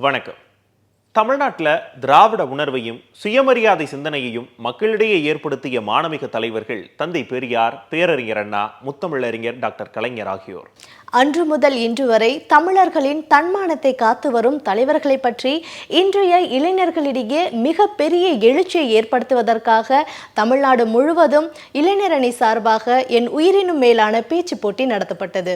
வணக்கம். தமிழ்நாட்டில் திராவிட உணர்வையும் சுயமரியாதை சிந்தனையையும் மக்களிடையே ஏற்படுத்திய மானமிக தலைவர்கள் தந்தை பெரியார், பேரறிஞர் அண்ணா, முத்தமிழறிஞர் டாக்டர் கலைஞர் ஆகியோர். அன்று முதல் இன்று வரை தமிழர்களின் தன்மானத்தை காத்து வரும் தலைவர்களை பற்றி இன்றைய இளைஞர்களிடையே மிக பெரிய எழுச்சியை ஏற்படுத்துவதற்காக தமிழ்நாடு முழுவதும் இளைஞரணி சார்பாக என் உயிரினும் மேலான பேச்சு போட்டி நடத்தப்பட்டது.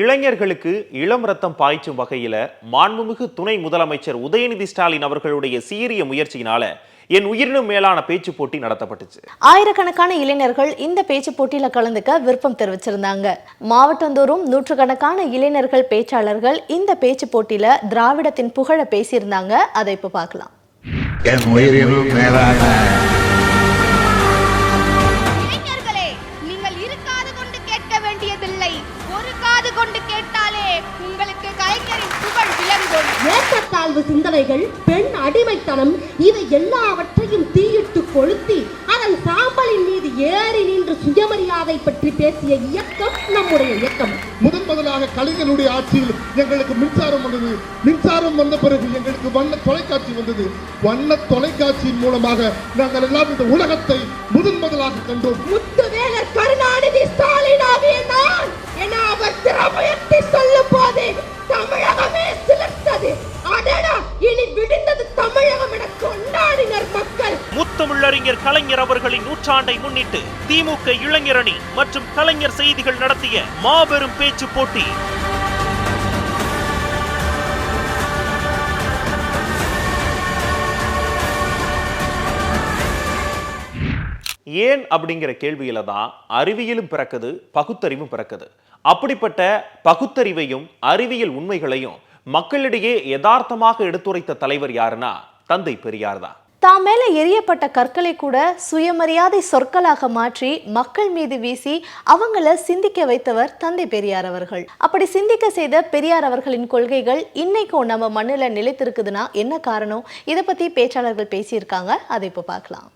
இளைஞர்களுக்கு இளம் ரத்தம் பாய்ச்சும் வகையில மாண்புமிகு துணை முதலமைச்சர் உதயநிதி ஸ்டாலின் அவர்களுடைய சீரிய முயற்சியினால என் உயிரினும் மேலான பேச்சு போட்டி நடத்தப்பட்டுச்சு. ஆயிரக்கணக்கான இளைஞர்கள் இந்த பேச்சு போட்டியில கலந்துக்க விருப்பம் தெரிவிச்சிருந்தாங்க. மாவட்டந்தோறும் நூற்றுக்கணக்கான இளைஞர்கள் பேச்சாளர்கள் இந்த பேச்சு போட்டியில திராவிடத்தின் புகழ பேசியிருந்தாங்க. அதை இப்ப பார்க்கலாம். ஏற்றத்தாழ்வு சிந்தனைகள், பெண் அடிமைத்தனம், இவை எல்லாவற்றையும் தீயிட்டு கொளுத்தி அதன் சாம்பலின் மீது ஏறி நின்று சுயமரியாதை பற்றி பேசிய இயக்கம் நம்முடைய இயக்கம். முதலாக கலைஞருடைய ஆட்சியில் எங்களுக்கு மின்சாரம் வந்தது. மின்சாரம் வந்த பிறகு எங்களுக்கு வண்ண தொலைக்காட்சி வந்தது. வண்ண தொலைக்காட்சியின் மூலமாக நாங்கள் எல்லாம் இந்த உலகத்தை முதலாக கண்டோம். முத்துவேலர் கருணாநிதி ஸ்டாலினாகிய நான் என அவர் திறமையத்தை சொல்லும் போது தமிழகமே சிலிர்த்தது. அடடா, இனி விடுந்தது தமிழகம் என கொண்டாடினர் மக்கள். முத்தமிழறிஞர் கலைஞர் அவர்களின் நூற்றாண்டை முன்னிட்டு திமுக இளைஞரணி மற்றும் கலைஞர் செய்திகள் நடத்திய மாபெரும் பேச்சு போட்டி. ஏன் அப்படிங்கிற கேள்வியில தான் அறிவியலும் பிறக்குது, பகுத்தறிவும் பிறக்குது. அப்படிப்பட்ட பகுத்தறிவையும் அறிவியல் உண்மைகளையும் மக்களிடையே யதார்த்தமாக எடுத்துரைத்த தலைவர் யாருன்னா தந்தை பெரியார் தான். தாம் மேல எரியப்பட்ட கற்களை கூட சுயமரியாதை சொற்களாக மாற்றி மக்கள் மீது வீசி அவங்கள சிந்திக்க வைத்தவர் தந்தை பெரியார் அவர்கள். அப்படி சிந்திக்க செய்த பெரியார் அவர்களின் கொள்கைகள் இன்னைக்கும் நம்ம மண்ணில் நிலைத்திருக்குதுன்னா என்ன காரணம்? இதை பத்தி பேச்சாளர்கள் பேசியிருக்காங்க. அதை இப்ப பார்க்கலாம்.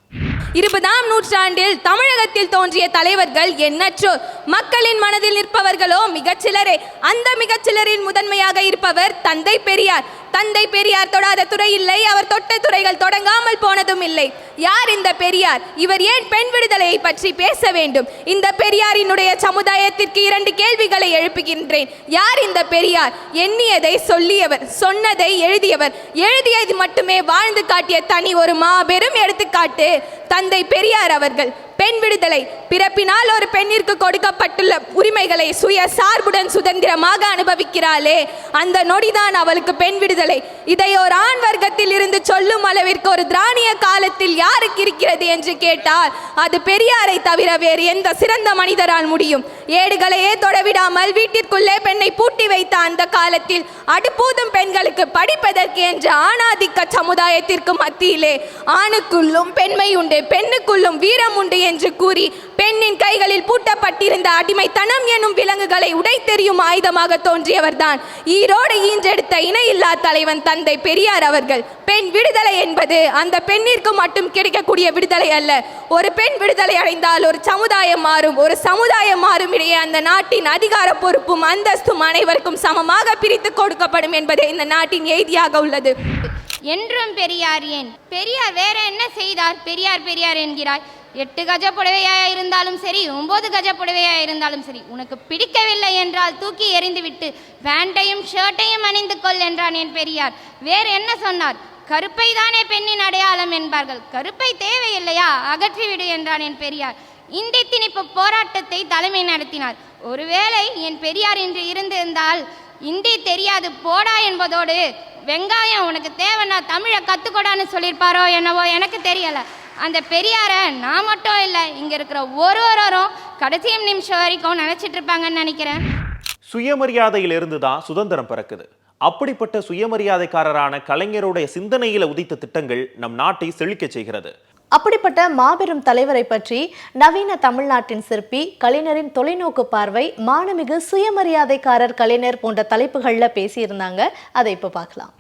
20ஆம் நூற்றாண்டில் தமிழகத்தில் தோன்றிய தலைவர்கள் எண்ணற்றோர். மக்களின் மனதில் நிற்பவர்களோ மிகச்சிலரே. அந்த மிகச்சிலரின் முதன்மையாக இருப்பவர் தந்தை பெரியார். தந்தை பெரியார் தொடாத துறை இல்லை, அவர் தொட்ட துறைகள் தொடங்காமல் போனதும் இல்லை. யார் இந்த பெரியார்? இவர் ஏன் பெண் விடுதலையை பற்றி பேச வேண்டும்? இந்த பெரியாரினுடைய சமுதாயத்திற்கு 2 கேள்விகளை எழுப்புகின்றேன். யார் இந்த பெரியார்? எண்ணியதை சொல்லியவர், சொன்னதை எழுதியவர், எழுதியது மட்டுமே வாழ்ந்து காட்டிய தனி ஒரு மாபெரும் எடுத்துக்காட்டு தந்தை பெரியார் அவர்கள். பெண் விடுதலை, பிறப்பினால் ஒரு பெண்ணிற்கு கொடுக்கப்பட்டுள்ள உரிமைகளை சுய சார்புடன் சுதந்திரமாக அனுபவிக்கிறாளே, அந்த நொடிதான் அவளுக்கு பெண் விடுதலை. இதை ஒரு ஆண் வர்க்கத்தில் இருந்து சொல்லும் அளவிற்கு ஒரு திராணிய காலத்தில் யாருக்கு இருக்கிறது என்று கேட்டால் அது பெரியாரை தவிர வேறு எந்த சிறந்த மனிதரால் முடியும்? ஏடுகளையே தொடவிடாமல் வீட்டிற்குள்ளே பெண்ணை பூட்டி வைத்த அந்த காலத்தில் அடுப்பூதும் பெண்களுக்கு படிப்பதற்கு என்ற ஆணாதிக்க சமுதாயத்திற்கு மத்தியிலே ஆணுக்குள்ளும் பெண்மை உண்டு, பெண்ணுக்குள்ளும் வீரம் உண்டு என்று கூறி பெண்ணின் கைகளில் பூட்டப்பட்டிருந்த அடிமைத்தனம் எனும் விலங்குகளை உடை தெரியும் ஆயுதமாக தோன்றியவர்தான் ஈரோடு ஈன்றெடுத்த இணையில்லா தலைவன் தந்தை பெரியார் அவர்கள். பெண் விடுதலை என்பது அந்த பெண்ணிற்கு மட்டும் கிடைக்கக்கூடிய விடுதலை அல்ல. ஒரு பெண் விடுதலை அடைந்தால் ஒரு சமுதாயம் மாறும், ஒரு சமுதாயம் மாறும் இடையே அந்த நாட்டின் அதிகார பொறுப்பும் அந்தஸ்தும் அனைவருக்கும் சமமாக பிரித்து கொடுக்கப்படும் என்பதே இந்த நாட்டின் எய்தியாக உள்ளது. என்றும் பெரியார் ஏன்? பெரியார் வேற என்ன செய்தார்? பெரியார் பெரியார் என்கிறாய். 8 கஜ புடவையாக இருந்தாலும் சரி, 9 கஜ புடவையாக இருந்தாலும் சரி, உனக்கு பிடிக்கவில்லை என்றால் தூக்கி எறிந்துவிட்டு பேண்டையும் ஷர்ட்டையும் அணிந்து கொள் என்றான் என் பெரியார். வேறு என்ன சொன்னார்? கருப்பை தானே பெண்ணின் அடையாளம் என்பார்கள், கருப்பை தேவையில்லையா, அகற்றிவிடு என்றான் என் பெரியார். இந்தி திணிப்பு போராட்டத்தை தலைமை நடத்தினார். ஒருவேளை என் பெரியார் இன்று இருந்திருந்தால் இந்தி தெரியாது போடா என்பதோடு வெங்காயம் உனக்கு தேவைன்னா தமிழை கற்றுக்கொடான்னு சொல்லியிருப்பாரோ என்னவோ எனக்கு தெரியலை. அந்த பெரியாரை நான் மட்டும் இல்லை, இங்கே இருக்கிற ஒருவரும் கடைசி நிமிஷம் வரைக்கும் நினச்சிட்டு இருப்பாங்கன்னு நினைக்கிறேன். சுயமரியாதையிலிருந்து தான் சுதந்திரம் பிறக்குது. அப்படிப்பட்ட சுயமரியாதைக்காரரான கலைஞருடைய சிந்தனையில உதித்த திட்டங்கள் நம் நாட்டை செழிக்க செய்கிறது. அப்படிப்பட்ட மாபெரும் தலைவரை பற்றி நவீன தமிழ்நாட்டின் சிற்பி, கலைஞரின் தொலைநோக்கு பார்வை, மானமிகு சுயமரியாதைக்காரர் கலைஞர் போன்ற தலைப்புகள்ல பேசியிருந்தாங்க. அதை இப்ப பார்க்கலாம்.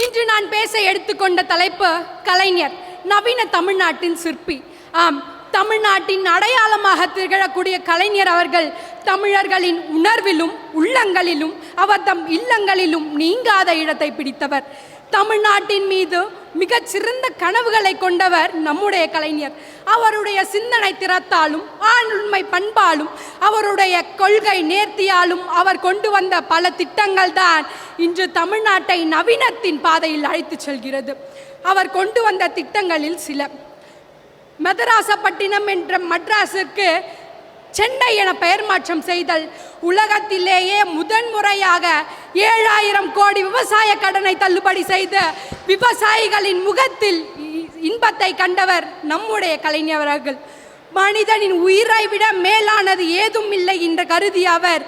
இன்று நான் பேச எடுத்துக்கொண்ட தலைப்பு கலைஞர், நவீன தமிழ்நாட்டின் சிற்பி. ஆம், தமிழ்நாட்டின் அடையாளமாக திகழக்கூடிய கலைஞர் அவர்கள் தமிழர்களின் உணர்விலும் உள்ளங்களிலும் அவர் தம் இல்லங்களிலும் நீங்காத இடத்தை பிடித்தவர். தமிழ்நாட்டின் மீது மிகச்சிறந்த கனவுகளை கொண்டவர் நம்முடைய கலைஞர். அவருடைய சிந்தனை திறத்தாலும் ஆளுமை பண்பாலும் அவருடைய கொள்கை நேர்த்தியாலும் அவர் கொண்டு வந்த பல திட்டங்கள் தான் இன்று தமிழ்நாட்டை நவீனத்தின் பாதையில் அழைத்து செல்கிறது. அவர் கொண்டு வந்த திட்டங்களில் சில: மதராசப்பட்டினம் என்ற மட்ராஸுக்கு சென்னை என பெயர் மாற்றம் செய்தல், உலகத்திலேயே முதன்முறையாக 7000 கோடி விவசாய கடனை தள்ளுபடி செய்து விவசாயிகளின் முகத்தில் இன்பத்தை கண்டவர் நம்முடைய கலைஞர்கள். மனிதனின் உயிரை விட மேலானது ஏதும் இல்லை என்று கருதிய அவர்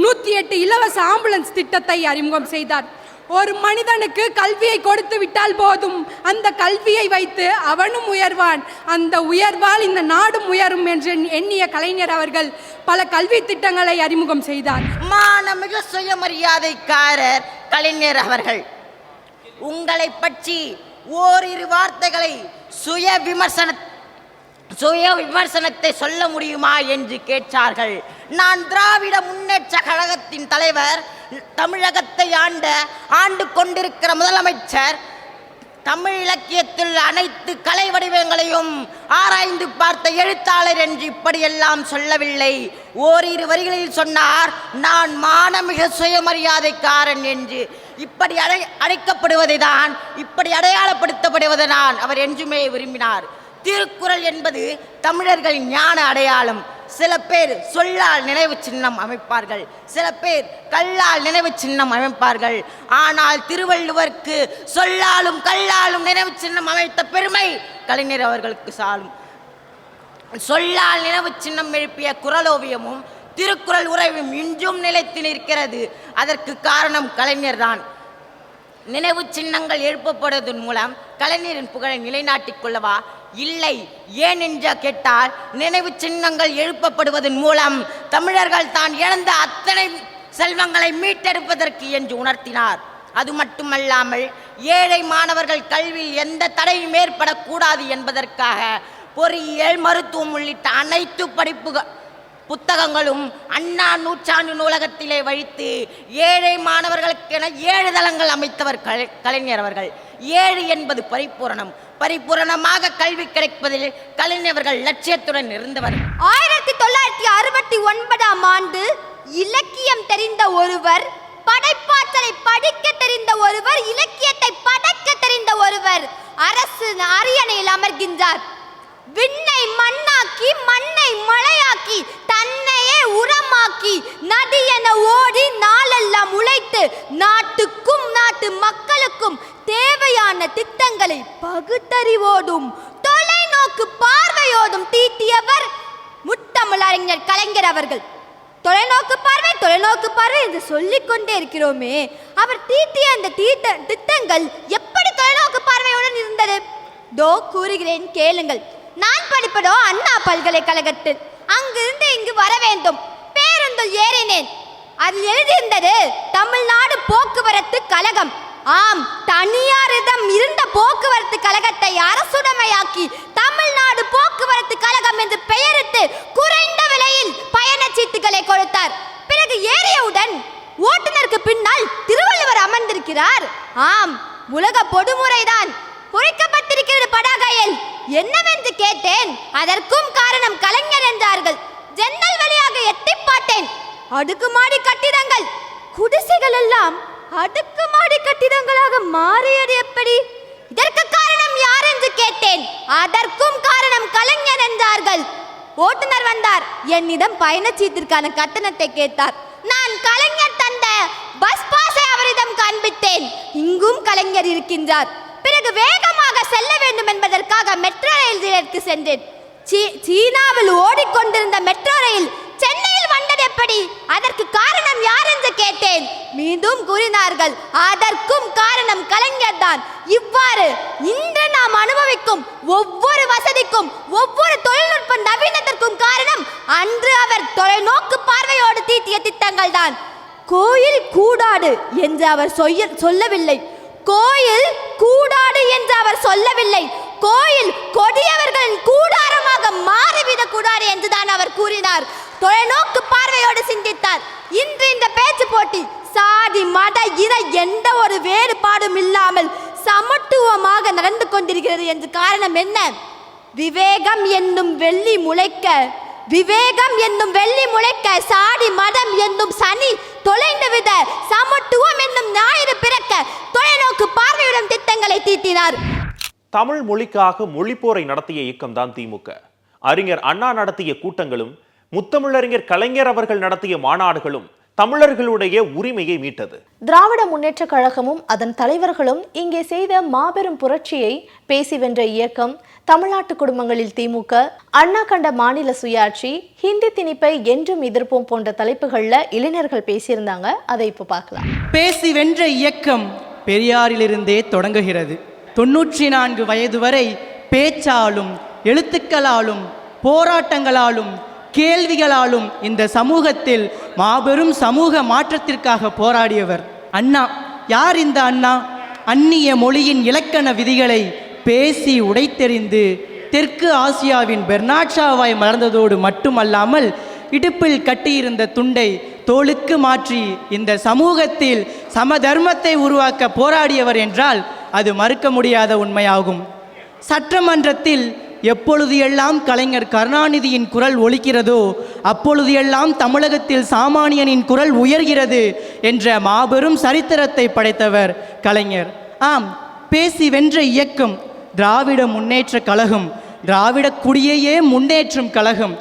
108 இலவச ஆம்புலன்ஸ் திட்டத்தை அறிமுகம் செய்தார். ஒரு மனிதனுக்கு கல்வியை கொடுத்து விட்டால் போதும், அந்த கல்வியை வைத்து அவனும் உயர்வான், அந்த உயர்வால் இந்த நாடும் உயரும் என்று எண்ணிய கலைஞர் அவர்கள் பல கல்வி திட்டங்களை அறிமுகம் செய்தார். மானமிகு சுயமரியாதைக்காரர் கலைஞர் அவர்கள் உங்களை பற்றி ஓரிரு வார்த்தைகளை சுய விமர்சனத்தை சொல்ல முடியுமா என்று கேட்டார்கள். நான் திராவிட முன்னேற்ற கழகத்தின் தலைவர், தமிழகத்தை ஆண்டு கொண்டிருக்கிற முதலமைச்சர், தமிழ் இலக்கியத்தில் அனைத்து கலை வடிவங்களையும் ஆராய்ந்து பார்த்த எழுத்தாளர் என்று இப்படியெல்லாம் சொல்லவில்லை. ஓரிரு வரிகளில் சொன்னார், நான் மானமிகு சுயமரியாதைக்காரன் என்று. இப்படி அழைக்கப்படுவதை தான், இப்படி அடையாளப்படுத்தப்படுவதை தான் அவர் என்றுமே விரும்பினார். திருக்குறள் என்பது தமிழர்களின் ஞான அடையாளம். சில பேர் சொல்லால் நினைவு சின்னம் அமைப்பார்கள், சில பேர் கல்லால் நினைவு சின்னம் அமைப்பார்கள். ஆனால் திருவள்ளுவருக்கு சொல்லாலும் கல்லாலும் நினைவு சின்னம் அமைத்த பெருமை கலைஞர் அவர்களுக்கு சாலும். சொல்லால் நினைவு சின்னம் எழுப்பிய குறளோவியமும் திருக்குறள் உரையும் இன்றும் நிலைத்து நிற்கிறது. அதற்கு காரணம் கலைஞர் தான். நினைவு சின்னங்கள் எழுப்பப்படுவதன் மூலம் கலைஞரின் புகழை நிலைநாட்டிக் கொள்ளவா? இல்லை. ஏன் என்று கேட்டால், நினைவு சின்னங்கள் எழுப்பப்படுவதன் மூலம் தமிழர்கள் தான் இழந்த அத்தனை செல்வங்களை மீட்டெடுப்பதற்கு என்று உணர்த்தினார். அது மட்டுமல்லாமல் ஏழை மாணவர்கள் கல்வியில் எந்த தடையும் ஏற்படக்கூடாது என்பதற்காக பொறியியல், மருத்துவம் உள்ளிட்ட அனைத்து புத்தகங்களும் அண்ணா நூற்றாண்டு நூலகத்திலே வைத்து ஏழை மாணவர்களுக்கென 7 தளங்கள் அமைத்தவர் கலைஞர் அவர்கள். 7 என்பது பரிபூரணம். பரிபூரணமாக கல்வி கிடைப்பதில் கலைஞர்கள் லட்சியத்துடன் இருந்தவர். 1969ஆம் ஆண்டு இலக்கியம் தெரிந்த ஒருவர், படைப்பாற்றலை படிக்க தெரிந்த ஒருவர், இலக்கியத்தை படைக்க தெரிந்த ஒருவர் அரசு அரியணையில் அமர்கின்றார். விண்ணை மண்ணாக்கி, மண்ணை மழையாக்கி, தன்னையே உரமாக்கி, நதி என ஓடி நாளெல்லாம் உழைத்து நாட்டுக்கும் நாட்டு மக்களுக்கும் தேவையான திட்டங்களை பகுத்தறிவோடும் தொலைநோக்கு பார்வையோடும் தீட்டியவர் முத்தமிழறிஞர் கலைஞர் அவர்கள். தொலைநோக்கு பார்வை என்று சொல்லிக்கொண்டே இருக்கிறோமே, அவர் தீட்டிய அந்த திட்டங்கள் எப்படி தொலைநோக்கு பார்வையுடன் இருந்தது? கூறுகிறேன், கேளுங்கள். நான் படிப்பதோ அண்ணா பல்கலைக்கழகத்தில். அங்கிருந்து இங்கு வர வேண்டும். பேருந்தில் ஏறினேன். அதில் எழுதியிருந்தது தமிழ்நாடு போக்குவரத்து கழகம். ஆம், தனியாரிடம் இருந்த போக்குவரத்து கழகத்தை அரசுடைமையாக்கி தமிழ்நாடு போக்குவரத்து கழகம் என்று பெயரிட்டு குறைந்த விலையில் பயணச்சீட்டுகளை கொடுத்தார். பிறகு ஏறியவுடன் ஓட்டுநருக்கு பின்னால் திருவள்ளுவர் அமர்ந்திருக்கிறார். ஆம், உலக பொதுமுறைதான் குறிக்கப்பட்டிருக்கிறது பதாகையில். என்னவென்று கேட்டேன். அதற்கும் காரணம் கலைஞர் என்றார்கள். ஜன்னல் வழியாக எட்டி பார்த்தேன். அடுக்குமாடி கட்டிடங்கள், குடிசைகள் எல்லாம் அடுக்குமாடி கட்டிடங்களாக மாறியது எப்படி? இதற்கு காரணம் யார் என்று கேட்டேன். அதற்கும் காரணம் கலைஞர் என்றார்கள். ஓட்டுநர் வந்தார். என்னிடம் பயணச்சீட்டிற்கான கட்டணத்தை கேட்டார். நான் கலைஞர் தந்த பஸ் பாஸை அவரிடம் காண்பித்தேன். இங்கும் கலைஞர் இருக்கின்றார். பிறகு வேகமாக செல்ல வேண்டும் என்பதற்காக மெட்ரோ ரயில் நிலையத்திற்கு சென்றேன். சீனாவில் ஓடிக்கொண்டிருந்த மெட்ரோ ரயில் சென்னையில் வந்தது எப்படி? அதற்கு காரணம் யார் என்று கேட்டேன். மீண்டும் கூறினார்கள், அதற்கும் காரணம் கலைஞர் தான். இவ்வாறு இன்று நாம் அனுபவிக்கும் ஒவ்வொரு வசதிக்கும், ஒவ்வொரு தொழில்நுட்ப நவீனத்திற்கும் காரணம் அன்று அவர் தொலைநோக்கு பார்வையோடு தீட்டிய திட்டங்கள் தான். கோயில் கூடாடு என்று அவர் சொல்லவில்லை. கோயில் கூடாடு என்று அவர் சொல்லவில்லை. கோயில் கொடியவர்களின் கூடாரமாக மாறிவிடக் கூடாது என்றுதான் அவர் கூறினார். தொலைநோக்கு பார்வையோடு சிந்தித்தார். இன்று இந்த பேச்சு போட்டி சாதி மத இன எந்த ஒரு வேறுபாடும் இல்லாமல் சமத்துவமாக நடந்து கொண்டிருக்கிறது என்று காரணம் என்ன? விவேகம் என்னும் வெள்ளி முளைக்க சாதி மதம் என்னும் சனி தொலைந்துவிட சமத்துவம் என்னும் ஞாயிறு பிறக்க தொலைநோக்கு பார்வையுடன் திட்டங்களை தீட்டினார். தமிழ் மொழிக்காக மொழிப்போரை நடத்திய இயக்கம்தான் திமுக. அறிஞர் அண்ணா நடத்திய கூட்டங்களும் முத்தமிழறிஞர் கலைஞர் அவர்கள் நடத்திய மாநாடுகளும் தமிழர்களுடைய உரிமையை மீட்டது. திராவிட முன்னேற்ற கழகமும் அதன் தலைவர்களும் இங்கே செய்த மாபெரும் புரட்சியை பேசி வென்ற இயக்கம் தமிழ்நாட்டு குடும்பங்களில் திமுக, அண்ணா கண்ட மாநில சுயாட்சி, ஹிந்தி திணிப்பை என்றும் எதிர்ப்போம் போன்ற தலைப்புகள்ல இளைஞர்கள் பேசியிருந்தாங்க. அதை இப்போ பார்க்கலாம். பேசி வென்ற இயக்கம் பெரியாரிலிருந்தே தொடங்குகிறது. 94 வயது வரை பேச்சாலும் எழுத்துக்களாலும் போராட்டங்களாலும் கேள்விகளாலும் இந்த சமூகத்தில் மாபெரும் சமூக மாற்றத்திற்காக போராடியவர் அண்ணா. யார் இந்த அண்ணா? அந்நிய மொழியின் இலக்கண விதிகளை பேசி உடைத்தெறிந்து தெற்கு ஆசியாவின் பெர்னாட் ஷாவாய் மலர்ந்ததோடு மட்டுமல்லாமல் இடுப்பில் கட்டியிருந்த துண்டை தோளுக்கு மாற்றி இந்த சமூகத்தில் சமதர்மத்தை உருவாக்க போராடியவர் என்றால் அது மறுக்க முடியாத உண்மையாகும். சட்டமன்றத்தில் எப்பொழுது எல்லாம் கலைஞர் கருணாநிதியின் குரல் ஒலிக்கிறதோ அப்பொழுது எல்லாம் தமிழகத்தில் சாமானியனின் குரல் உயர்கிறது என்ற மாபெரும் சரித்திரத்தை படைத்தவர் கலைஞர். ஆம், பேசி வென்ற இயக்கம் திராவிட முன்னேற்ற கழகம், திராவிட குடியையே முன்னேற்றும் கழகம்.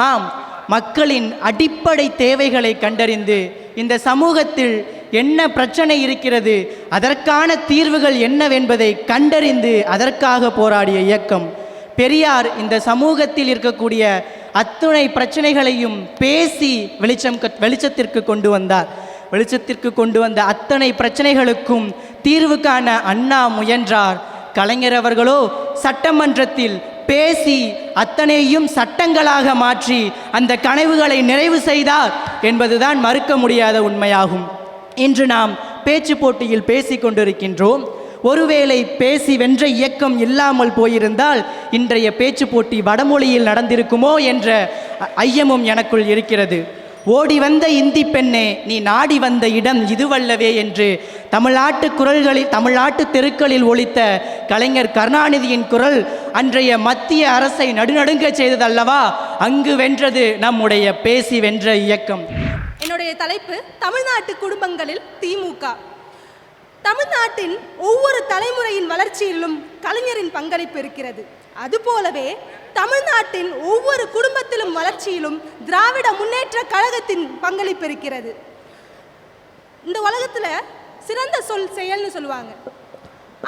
ஆம், மக்களின் அடிப்படை தேவைகளை கண்டறிந்து இந்த சமூகத்தில் என்ன பிரச்சனை இருக்கிறது, அதற்கான தீர்வுகள் என்னவென்பதை கண்டறிந்து அதற்காக போராடிய இயக்கம். பெரியார் இந்த சமூகத்தில் இருக்கக்கூடிய அத்துணை பிரச்சனைகளையும் பேசி வெளிச்சத்திற்கு கொண்டு வந்த அத்தனை பிரச்சனைகளுக்கும் தீர்வு காண அண்ணா முயன்றார். கலைஞர் அவர்களோ சட்டமன்றத்தில் பேசி அத்தனையும் சட்டங்களாக மாற்றி அந்த கனவுகளை நிறைவு செய்தார் என்பதுதான் மறுக்க முடியாத உண்மையாகும். இன்று நாம் பேச்சு போட்டியில் பேசிக் கொண்டிருக்கின்றோம். ஒருவேளை பேசி வென்ற இயக்கம் இல்லாமல் போயிருந்தால் இன்றைய பேச்சு போட்டி வடமொழியில் நடந்திருக்குமோ என்ற ஐயமும் எனக்குள் இருக்கிறது. ஓடி வந்த இந்தி பெண்ணே நீ நாடி வந்த இடம் இதுவல்லவே என்று தமிழ்நாட்டு தெருக்களில் ஒலித்த கலைஞர் கருணாநிதியின் குரல் அன்றைய மத்திய அரசை நடுநடுங்க செய்ததல்லவா? அங்கு வென்றது நம்முடைய பேசி வென்ற இயக்கம். என்னுடைய தலைப்பு தமிழ்நாட்டு குடும்பங்களில் திமுக. தமிழ்நாட்டின் ஒவ்வொரு தலைமுறையின் வளர்ச்சியிலும் கலைஞரின் பங்களிப்பு இருக்கிறது. அதுபோலவே தமிழ்நாட்டின் ஒவ்வொரு குடும்பத்திலும் வளர்ச்சியிலும் திராவிட முன்னேற்ற கழகத்தின் பங்களிப்பு இருக்கிறது. இந்த உலகத்துல சிறந்த செயல்னு சொல்லுவாங்க.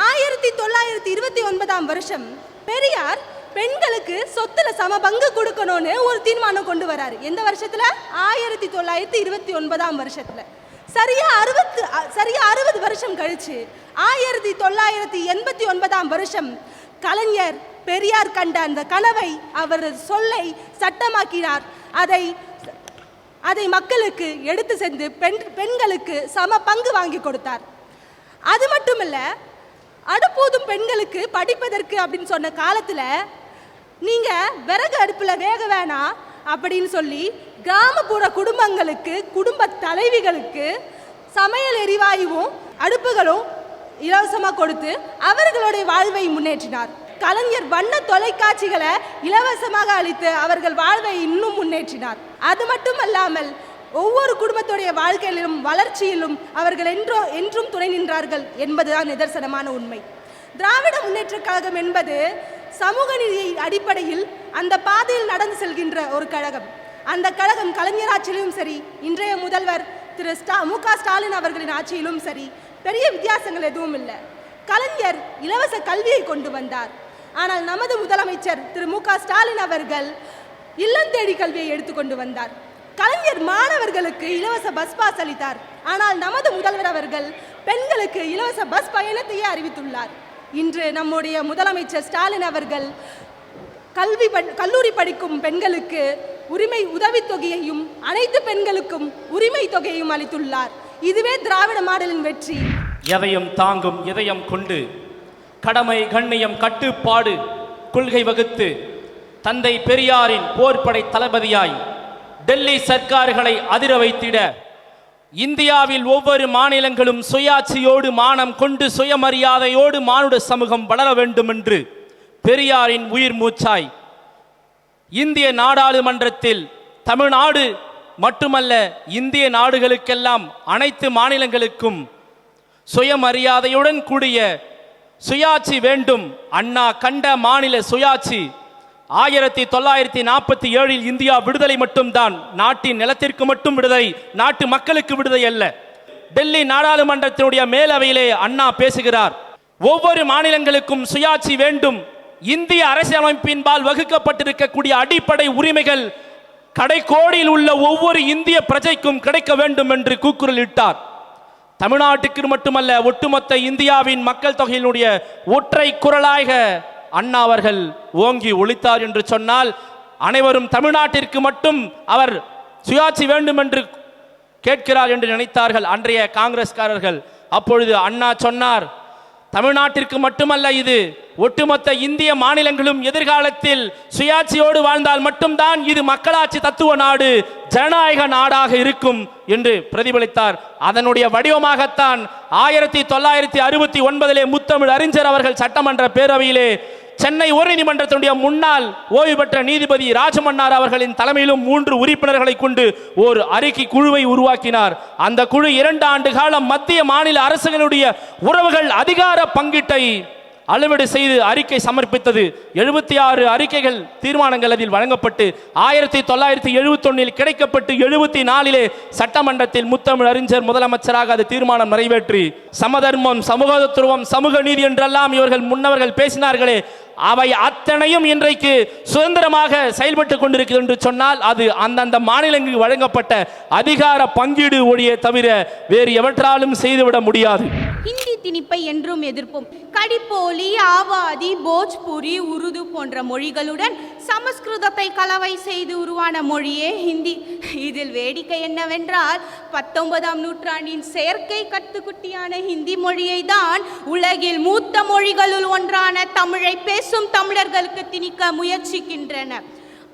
1929ஆம் வருஷம் பெரியார் பெண்களுக்கு சொத்துல சம பங்கு கொடுக்கணும்னு ஒரு தீர்மானம் கொண்டு வராரு. எந்த வருஷத்துல? 1929ஆம் வருஷத்துல. சரியா 60 வருஷம் கழிச்சு 1989ஆம் வருஷம் கலைஞர் பெரியார் கண்ட அந்த கனவை, அவர் சொல்லை சட்டமாக்கினார். அதை மக்களுக்கு எடுத்து சென்று பெண்களுக்கு சம பங்கு வாங்கி கொடுத்தார். அது மட்டுமல்ல, அடுப்போதும் பெண்களுக்கு படிப்பதற்கு அப்படின்னு சொன்ன காலத்துல நீங்க விறகு அடுப்புல வேக வேணாம் அப்படின்னு சொல்லி கிராமப்புற குடும்பங்களுக்கு, குடும்ப தலைவிகளுக்கு சமையல் எரிவாயுவும் அடுப்புகளும் இலவசமாக கொடுத்து அவர்களுடைய வாழ்வை முன்னேற்றினார். கலைஞர் வண்ண தொலைக்காட்சிகளை இலவசமாக அளித்து அவர்கள் வாழ்வை இன்னும் முன்னேற்றினார். அது மட்டுமல்லாமல் ஒவ்வொரு குடும்பத்துடைய வாழ்க்கையிலும் வளர்ச்சியிலும் அவர்கள் என்றும் துணை நின்றார்கள் என்பதுதான் நிதர்சனமான உண்மை. திராவிட முன்னேற்ற கழகம் என்பது சமூக நீதி அடிப்படையில் அந்த பாதையில் நடந்து செல்கின்ற ஒரு கழகம். அந்த கழகம் கலைஞர் ஆட்சியிலும் சரி, இன்றைய முதல்வர் திரு மு.க. ஸ்டாலின் அவர்களின் ஆட்சியிலும் சரி பெரிய வித்தியாசங்கள் எதுவும் இல்லை. கலைஞர் இலவச கல்வியை கொண்டு வந்தார். ஆனால் நமது முதலமைச்சர் திரு மு.க. ஸ்டாலின் அவர்கள் இல்லம் தேடி கல்வியை எடுத்துக்கொண்டு வந்தார். கலைஞர் மாணவர்களுக்கு இலவச பஸ் பாஸ் அளித்தார். ஆனால் நமது முதல்வர் அவர்கள் பெண்களுக்கு இலவச பஸ் பயணத்தையே அறிவித்துள்ளார். இன்று நம்முடைய முதலமைச்சர் ஸ்டாலின் அவர்கள் கல்லூரி படிக்கும் பெண்களுக்கு உரிமை உதவித்தொகையையும் அனைத்து பெண்களுக்கும் உரிமை தொகையையும் அளித்துள்ளார். இதுவே திராவிட மாடலின் வெற்றி. எதையும் தாங்கும் இதயம் கொண்டு கடமை, கண்ணியம், கட்டுப்பாடு கொள்கை வகுத்து தந்தை பெரியாரின் போர்ப்படை தளபதியாய் டெல்லி சர்க்கார்களை அதிர வைத்திட இந்தியாவில் ஒவ்வொரு மாநிலங்களும் சுயாட்சியோடு மானம் கொண்டு சுயமரியாதையோடு மானுட சமூகம் வளர வேண்டும் என்று பெரியாரின் உயிர் மூச்சாய் இந்திய நாடாளுமன்றத்தில் தமிழ்நாடு மட்டுமல்ல இந்திய நாடுகளுக்கெல்லாம் அனைத்து மாநிலங்களுக்கும் சுயமரியாதையுடன் கூடிய சுயாட்சி வேண்டும். அண்ணா கண்ட மாநில சுயாட்சி 1947 இந்தியா விடுதலை மட்டும்தான். நாட்டின் நிலத்திற்கு மட்டும் விடுதலை, நாட்டு மக்களுக்கு விடுதலை அல்ல. டெல்லி நாடாளுமன்றத்தினுடைய மேலவையிலே அண்ணா பேசுகிறார். ஒவ்வொரு மாநிலங்களுக்கும் சுயாட்சி வேண்டும். இந்திய அரசியலமைப்பின்பால் வகுக்கப்பட்டிருக்கக்கூடிய அடிப்படை உரிமைகள் கடைக்கோடியில் உள்ள ஒவ்வொரு இந்திய பிரஜைக்கும் கிடைக்க வேண்டும் என்று கூக்குரல் இட்டார். தமிழ்நாட்டுக்கு மட்டுமல்ல ஒட்டுமொத்த இந்தியாவின் மக்கள் தொகையினுடைய ஒற்றை குரலாக அண்ணா அவர்கள் ஓங்கி ஒலித்தார் என்று சொன்னால் அனைவரும் தமிழ்நாட்டிற்கு மட்டும் அவர் சுயாட்சி வேண்டும் என்று கேட்கிறார் என்று நினைத்தார்கள் அன்றைய காங்கிரஸ்காரர்கள். அப்பொழுது அண்ணா சொன்னார், தமிழ்நாட்டிற்கு மட்டுமல்ல, இது ஒட்டுமொத்த இந்திய மாநிலங்களும் எதிர்காலத்தில் சுயாட்சியோடு வாழ்ந்தால் மட்டும்தான் இது மக்களாட்சி தத்துவ நாடு, ஜனநாயக நாடாக இருக்கும் என்று பிரதிபலித்தார். அதனுடைய வடிவமாகத்தான் 1969 முத்தமிழ் அறிஞர் அவர்கள் சட்டமன்ற பேரவையிலே சென்னை உயர்நீதிமன்றத்தினுடைய முன்னாள் ஓய்வு பெற்ற நீதிபதி ராஜமன்னார் அவர்களின் தலைமையிலும் 3 உறுப்பினர்களை கொண்டு ஒரு அறிக்கை குழுவை உருவாக்கினார். அந்த குழு 2 ஆண்டு காலம் மத்திய மாநில அரசுகளுடைய உறவுகள் அதிகார பங்கீட்டை அளவீடு செய்து அறிக்கை சமர்ப்பித்தது. 76 அறிக்கைகள் தீர்மானங்கள் அதில் வழங்கப்பட்டு 1971 கிடைக்கப்பட்டு 74 சட்டமன்றத்தில் முத்தமிழ் அறிஞர் முதலமைச்சராக அது தீர்மானம் நிறைவேற்றி சமதர்மம், சமூகத்துவம், சமூக நீதி என்றெல்லாம் இவர்கள் முன்னவர்கள் பேசினார்களே, அவை அத்தனையும் இன்றைக்கு சுதந்திரமாக செயல்பட்டு கொண்டிருக்கிறது என்று சொன்னால் அது அந்தந்த மாநிலங்களுக்கு வழங்கப்பட்ட அதிகார பங்கீடு ஒழிய தவிர வேறு எவற்றாலும் செய்துவிட முடியாது. ஹிந்தி திணிப்பை என்றும் எதிர்ப்போம். கடிப்போலி, ஆவாதி, போஜ்புரி, உருது போன்ற மொழிகளுடன் சமஸ்கிருதத்தை கலவை செய்து உருவான மொழியே ஹிந்தி. இதில் வேடிக்கை என்னவென்றால் 19ஆம் நூற்றாண்டின் செயற்கை கத்துக்குட்டியான ஹிந்தி மொழியை தான் உலகில் மூத்த மொழிகளுள் ஒன்றான தமிழை பேசும் தமிழர்களுக்கு திணிக்க முயற்சிக்கின்றனர்.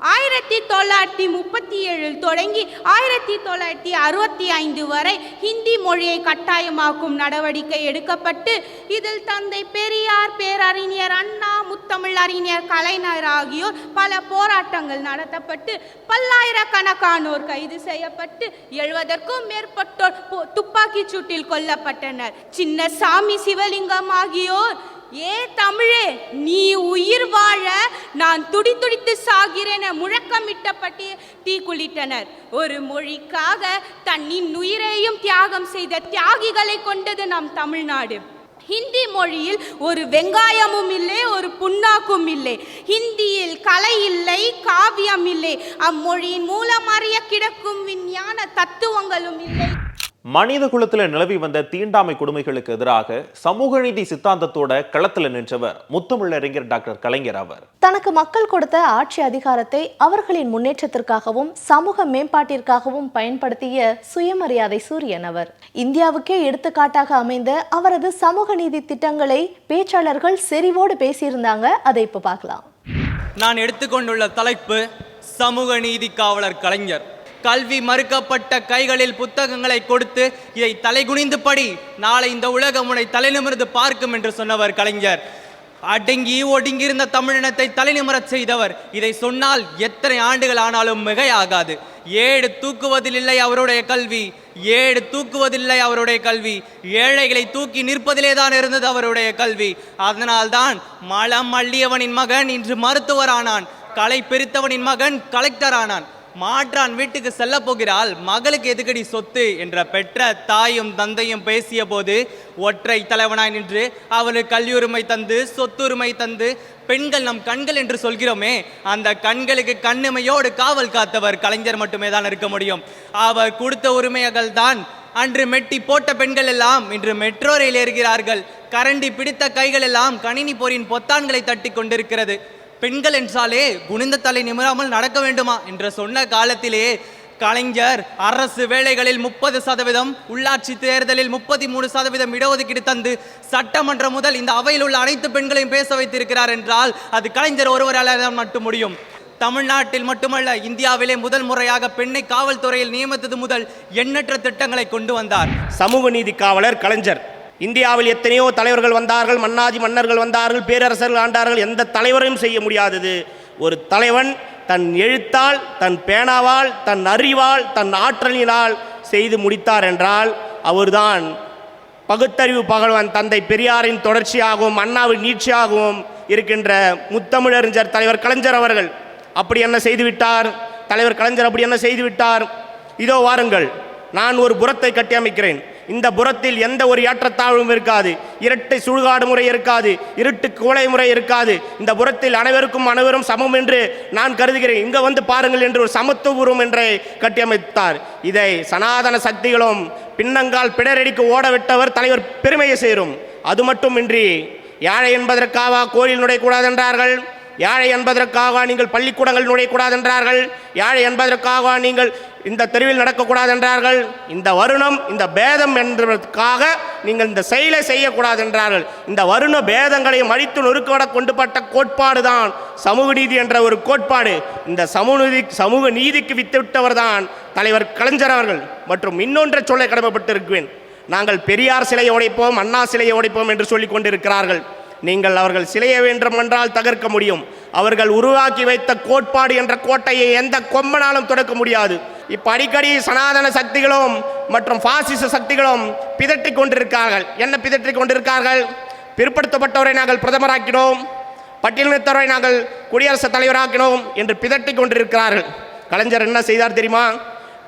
1937 தொடங்கி 1965 வரை ஹிந்தி மொழியை கட்டாயமாக்கும் நடவடிக்கை எடுக்கப்பட்டு இதில் தந்தை பெரியார், பேரறிஞர் அண்ணா, முத்தமிழ் அறிஞர் கலைஞர் ஆகியோர் பல போராட்டங்கள் நடத்தப்பட்டு பல்லாயிரக்கணக்கானோர் கைது செய்யப்பட்டு 70க்கும் மேற்பட்டோர் துப்பாக்கிச் சூட்டில் கொல்லப்பட்டனர். சின்னசாமி, சிவலிங்கம் ஆகியோர் ஏ தமிழே நீ உயிர் வாழ நான் துடித்து சாகிறேன் முழக்கமிட்டப்பட்டு தீக்குளித்தனர். ஒரு மொழிக்காக தன்னின் உயிரையும் தியாகம் செய்த தியாகிகளை கொண்டது நம் தமிழ்நாடு. ஹிந்தி மொழியில் ஒரு வெங்காயமும் இல்லை, ஒரு புண்ணாக்கும் இல்லை. ஹிந்தியில் கலை இல்லை, காவியம் இல்லை. அம்மொழியின் மூலம் அறிய கிடக்கும் விஞ்ஞான தத்துவங்களும் இல்லை. மனித குலத்துல நிலவி வந்த தீண்டாமை கொடுமைகளுக்கு எதிராக சமூக நீதி சித்தாந்தத்தோட களத்துல நின்றவர் முத்தமிழறிஞர் டாக்டர் கலைஞர் அவர். தனக்கு மக்கள் கொடுத்த ஆட்சி அதிகாரத்தை அவர்களின் முன்னேற்றத்திற்காகவும் சமூக மேம்பாட்டிற்காகவும் பயன்படுத்திய சுயமரியாதை சூரியன் அவர். இந்தியாவுக்கே எடுத்துக்காட்டாக அமைந்த அவரது சமூக நீதி திட்டங்களை பேச்சாளர்கள் செறிவோடு பேசியிருந்தாங்க. அதை இப்ப பார்க்கலாம். நான் எடுத்துக்கொண்டுள்ள தலைப்பு சமூக நீதி காவலர் கலைஞர். கல்வி மறுக்கப்பட்ட கைகளில் புத்தகங்களை கொடுத்து இதை தலைகுனிந்து படி, நாளை இந்த உலகம் உன்னை தலைநிமிர்ந்து பார்க்கும் என்று சொன்னவர் கலைஞர். அடங்கி ஒடுங்கியிருந்த தமிழினத்தை தலைநிமிரச் செய்தவர். இதை சொன்னால் எத்தனை ஆண்டுகள் ஆனாலும் மிகையாகாது. 7 தூக்குவதில்லை அவருடைய கல்வி, 7 தூக்குவதில்லை அவருடைய கல்வி. ஏழைகளை தூக்கி நிற்பதிலே தான் இருந்தது அவருடைய கல்வி. அதனால்தான் மலம் அள்ளியவனின் மகன் இன்று மருத்துவரானான், களை பிரித்தவனின் மகன் கலெக்டர் ஆனான். மாற்றான் வீட்டுக்கு செல்ல போகிறாள், மகளுக்கு எதுக்கடி சொத்து என்ற பெற்ற தாயும் தந்தையும் பேசிய போது ஒற்றை தலைவனாய் நின்று அவளுக்கு கல்வியுரிமை தந்து சொத்துரிமை தந்து பெண்கள் நம் கண்கள் என்று சொல்கிறோமே, அந்த கண்களுக்கு கண்ணுமையோடு காவல் காத்தவர் கலைஞர் மட்டுமே தான் இருக்க முடியும். அவர் கொடுத்த உரிமைகள் தான் அன்று மெட்டி போட்ட பெண்கள் எல்லாம் இன்று மெட்ரோ ரயில் ஏறுகிறார்கள். கரண்டி பிடித்த கைகள் எல்லாம் கணினி போரின் பொத்தான்களை தட்டி கொண்டிருக்கிறது. பெண்கள் என்றாலே குனிந்த தலை நிமிராமல் நடக்க வேண்டுமா என்று சொன்ன காலத்திலே கலைஞர் அரசு வேலைகளில் 30%, உள்ளாட்சி தேர்தலில் 33% இடஒதுக்கீடு தந்து சட்டமன்றம் முதல் இந்த அவையில் உள்ள அனைத்து பெண்களையும் பேச வைத்திருக்கிறார் என்றால் அது கலைஞர் ஒருவரால் தான் மட்டும் முடியும். தமிழ்நாட்டில் மட்டுமல்ல, இந்தியாவிலே முதல் முறையாக பெண்ணை காவல்துறையில் நியமித்தது முதல் எண்ணற்ற திட்டங்களை கொண்டு வந்தார். சமூக நீதி காவலர் கலைஞர். இந்தியாவில் எத்தனையோ தலைவர்கள் வந்தார்கள், மன்னாதி மன்னர்கள் வந்தார்கள், பேரரசர்கள் ஆண்டார்கள். எந்த தலைவரையும் செய்ய முடியாதது ஒரு தலைவன் தன் எழுத்தால், தன் பேனாவால், தன் அறிவால், தன் ஆற்றலினால் செய்து முடித்தார் என்றால் அவர்தான் பகுத்தறிவு பகல்வன் தந்தை பெரியாரின் தொடர்ச்சியாகவும் அண்ணாவின் நீட்சியாகவும் இருக்கின்ற முத்தமிழறிஞர் தலைவர் கலைஞர் அவர்கள். அப்படி என்ன செய்துவிட்டார் தலைவர் கலைஞர்? அப்படி என்ன செய்துவிட்டார்? இதோ வாருங்கள், நான் ஒரு புறத்தை கட்டி அமைக்கிறேன். இந்த புறத்தில் எந்த ஒரு ஏற்றத்தாழ்வும் இருக்காது, இரட்டை சுடுகாடு முறை இருக்காது, இருட்டு கோலை முறை இருக்காது. இந்த புறத்தில் அனைவரும் சமம் என்று நான் கருதுகிறேன். இங்கே வந்து பாருங்கள் என்று ஒரு சமத்துவபூர்வம் என்றே கட்டியமைத்தார். இதை சனாதன சக்திகளும் பின்னங்கால் பிடரடிக்கு ஓடவிட்டவர் தலைவர் பெருமையை சேரும். அது மட்டுமின்றி யாழை என்பதற்காக கோயில் நுழையக்கூடாது என்றார்கள், யாழை என்பதற்காக நீங்கள் பள்ளிக்கூடங்கள் நுழையக்கூடாது என்றார்கள், யாழை என்பதற்காக நீங்கள் இந்த தெருவில் நடக்கக்கூடாது என்றார்கள், இந்த வருணம் இந்த பேதம் என்பதற்காக நீங்கள் இந்த செயலை செய்யக்கூடாது என்றார்கள். இந்த வருண பேதங்களையும் அழித்து நொறுக்கோட கொண்டுபட்ட கோட்பாடு தான் சமூக நீதி என்ற ஒரு கோட்பாடு. இந்த சமூக நீதிக்கு வித்துவிட்டவர் தான் தலைவர் கலைஞர் அவர்கள். மற்றும் இன்னொன்றை சொல்ல கடமைப்பட்டிருக்கிறேன். நாங்கள் பெரியார் சிலையை உடைப்போம், அண்ணா சிலையை உடைப்போம் என்று சொல்லிக் கொண்டிருக்கிறார்கள். நீங்கள் அவர்கள் சிலையை வேண்டும் என்றால் தகர்க்க முடியும். அவர்கள் உருவாக்கி வைத்த கோட்பாடு என்ற கோட்டையை எந்த கொம்பனாலும் தொடக்க முடியாது. இப்போ அடிக்கடி சனாதன சக்திகளும் மற்றும் பாசிச சக்திகளும் பிதற்றி கொண்டிருக்கார்கள். என்ன பிதற்றி கொண்டிருக்கார்கள்? பிற்படுத்தப்பட்டவரை நாங்கள் பிரதமராக்கினோம், பட்டியலினத்தவரை நாங்கள் குடியரசுத் தலைவராக்கினோம் என்று பிதற்றி கொண்டிருக்கிறார்கள். கலைஞர் என்ன செய்தார் தெரியுமா?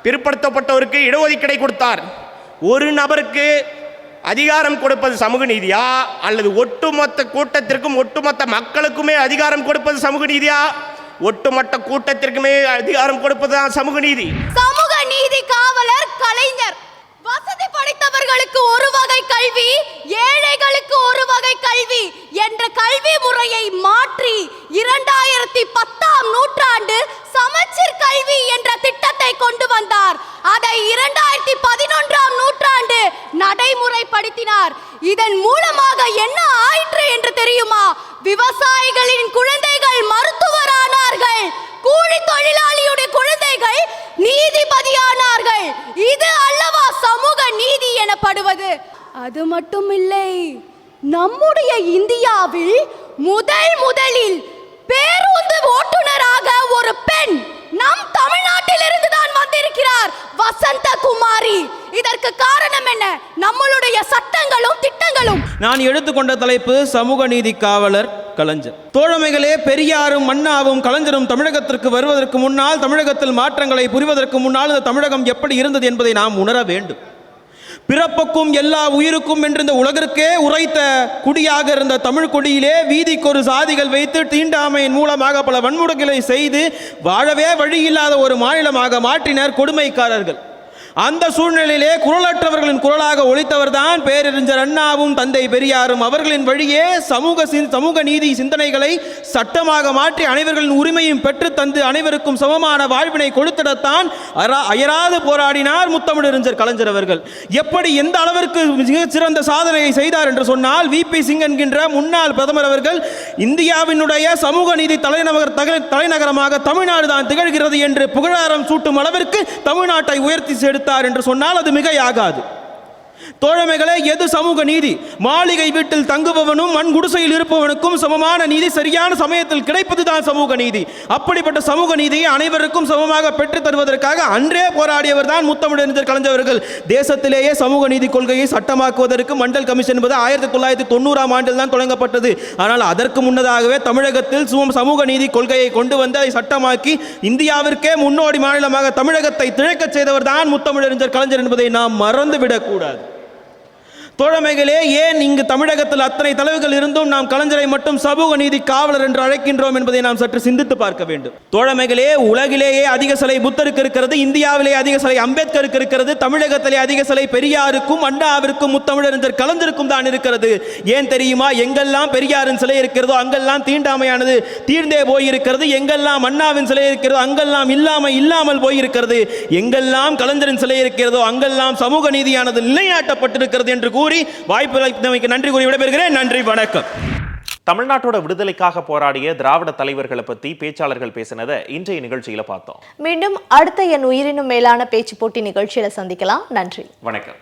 பிற்படுத்தப்பட்டவருக்கு இடஒதுக்கீடை கொடுத்தார். ஒரு நபருக்கு அதிகாரம் கொடுப்பது சமூக நீதியா, அல்லது ஒட்டுமொத்த கூட்டத்திற்கும் ஒட்டுமொத்த மக்களுக்குமே அதிகாரம் கொடுப்பது சமூக நீதியா? ஒட்டுமொத்த கூட்டத்திற்குமே அதிகாரம் கொடுப்பதுதான் சமூக நீதி. சமூக நீதி காவலர் கலைஞர். வசதி படைத்தவர்களுக்கு ஒரு வகை கல்வி, ஏழைகளுக்கு ஒரு வகை கல்வி என்ற கல்வி முறையை மாற்றி 2010ஆம் நூற்றாண்டு சமச்சீர் கல்வி என்ற திட்டத்தை கொண்டு வந்தார். அதை 2011ஆம் நூற்றாண்டு நடைமுறைப்படுத்தினார். இதன் மூலமாக என்ன ஆயிற்று என்று தெரியுமா? விவசாயிகளின் குழந்தைகள் மருத்துவரானார்கள், கூலி தொழிலாளியுடைய குழந்தைகள் நீதிபதியானார்கள். இது அல்லவா சமூக நீதி எனப்படுவது? அது மட்டுமில்லை, நம்முடைய இந்தியாவில் முதலில் பேருந்து ஓட்டுநராக ஒரு பெண் நம் தமிழ்நாட்டில் இருந்து தான் வந்திருக்கிறார், வசந்த குமாரி. இதற்கு காரணம் என்ன? நம்மளுடைய சட்டங்களும் திட்டங்களும். நான் எடுத்துக்கொண்ட தலைப்பு சமூக நீதி காவலர் கலைஞர். தோழமைகளே, பெரியாரும் அண்ணாவும் கலைஞரும் தமிழகத்திற்கு வருவதற்கு முன்னால், தமிழகத்தில் மாற்றங்களை புரிவதற்கு முன்னால் இந்த தமிழகம் எப்படி இருந்தது என்பதை நாம் உணர வேண்டும். பிறப்புக்கும் எல்லா உயிருக்கும் என்று இந்த உலகிற்கே உரைத்த குடியாக இருந்த தமிழ் கொடியிலே வீதிக்கு ஒரு சாதிகள் வைத்து தீண்டாமையின் மூலமாக பல வன்முறைகளை செய்து வாழவே வழியில்லாத ஒரு மாநிலமாக மாற்றினர் கொடுமைக்காரர்கள். அந்த சூழ்நிலையிலே குரலற்றவர்களின் குரலாக ஒலித்தவர் தான் பேரறிஞர் அண்ணாவும் தந்தை பெரியாரும். அவர்களின் வழியே சமூக நீதி சிந்தனைகளை சட்டமாக மாற்றி அனைவர்களின் உரிமையும் பெற்று தந்து அனைவருக்கும் சமமான வாழ்வினை கொடுத்திடத்தான் அயராது போராடினார் முத்தமிழறிஞர் கலைஞர் அவர்கள். எப்படி எந்த அளவிற்கு மிகச்சிறந்த சாதனையை செய்தார் என்று சொன்னால், VP சிங் என்கின்ற முன்னாள் பிரதமர் அவர்கள் இந்தியாவினுடைய சமூக நீதி தலைநகரமாக தமிழ்நாடு தான் திகழ்கிறது என்று புகழாரம் சூட்டும் அளவிற்கு தமிழ்நாட்டை உயர்த்தி எடுத்தார் என்று சொன்னால் அது மிகையாகாது. தோழமைகளே, எது சமூக நீதி? மாளிகை வீட்டில் தங்குபவனும் மண் குடிசையில் இருப்பவனுக்கும் சமமான நீதி சரியான சமயத்தில் கிடைப்பதுதான் சமூக நீதி. அப்படிப்பட்ட சமூக நீதியை அனைவருக்கும் சமமாக பெற்றுத் தருவதற்காக அன்றே போராடியவர் தான் முத்தமிழறிஞர் கலைஞர் அவர்கள். தேசத்திலேயே சமூக நீதி கொள்கையை சட்டமாக்குவதற்கு மண்டல் கமிஷன் என்பது 1990ஆம் ஆண்டில் தான் தொடங்கப்பட்டது. ஆனால் அதற்கு முன்னதாகவே தமிழகத்தில் சமூக நீதி கொள்கையை கொண்டு வந்து அதை சட்டமாக்கி இந்தியாவிற்கே முன்னோடி மாநிலமாக தமிழகத்தை திளைக்கச் செய்தவர் தான் முத்தமிழறிஞர் கலைஞர் என்பதை நாம் மறந்துவிடக்கூடாது. தோழமைகளே, ஏன் இங்கு தமிழகத்தில் அத்தனை தலைவர்கள் இருந்தும் நாம் கலைஞரை மட்டும் சமூக நீதி காவலர் என்று அழைக்கின்றோம் என்பதை நாம் சற்று சிந்தித்து பார்க்க வேண்டும். தோழமைகளே, உலகிலேயே அதிக சிலை புத்தருக்கு இருக்கிறது, இந்தியாவிலே அதிக சிலை அம்பேத்கருக்கு இருக்கிறது, தமிழகத்திலே அதிக சிலை பெரியாருக்கும் அண்ணாவிற்கும் முத்தமிழறிஞர் கலைஞருக்கும் தான் இருக்கிறது. ஏன் தெரியுமா? எங்கெல்லாம் பெரியாரின் சிலை இருக்கிறதோ அங்கெல்லாம் தீண்டாமையானது தீர்ந்தே போயிருக்கிறது, எங்கெல்லாம் அண்ணாவின் சிலை இருக்கிறதோ அங்கெல்லாம் இல்லாமல் போயிருக்கிறது, எங்கெல்லாம் கலைஞரின் சிலை இருக்கிறதோ அங்கெல்லாம் சமூக நீதியானது நிலைநாட்டப்பட்டிருக்கிறது என்று கூறி வாய்ப்பு நன்றி கூறி விடைபெறுகிறேன். நன்றி, வணக்கம். தமிழ்நாட்டோட விடுதலைக்காக போராடிய திராவிட தலைவர்களை பத்தி பேச்சாளர்கள் பேசினதை இன்றைய நிகழ்ச்சியில பார்த்தோம். மீண்டும் அடுத்த என் உயிரினும் மேலான பேச்சு போட்டி நிகழ்ச்சியில சந்திக்கலாம். நன்றி, வணக்கம்.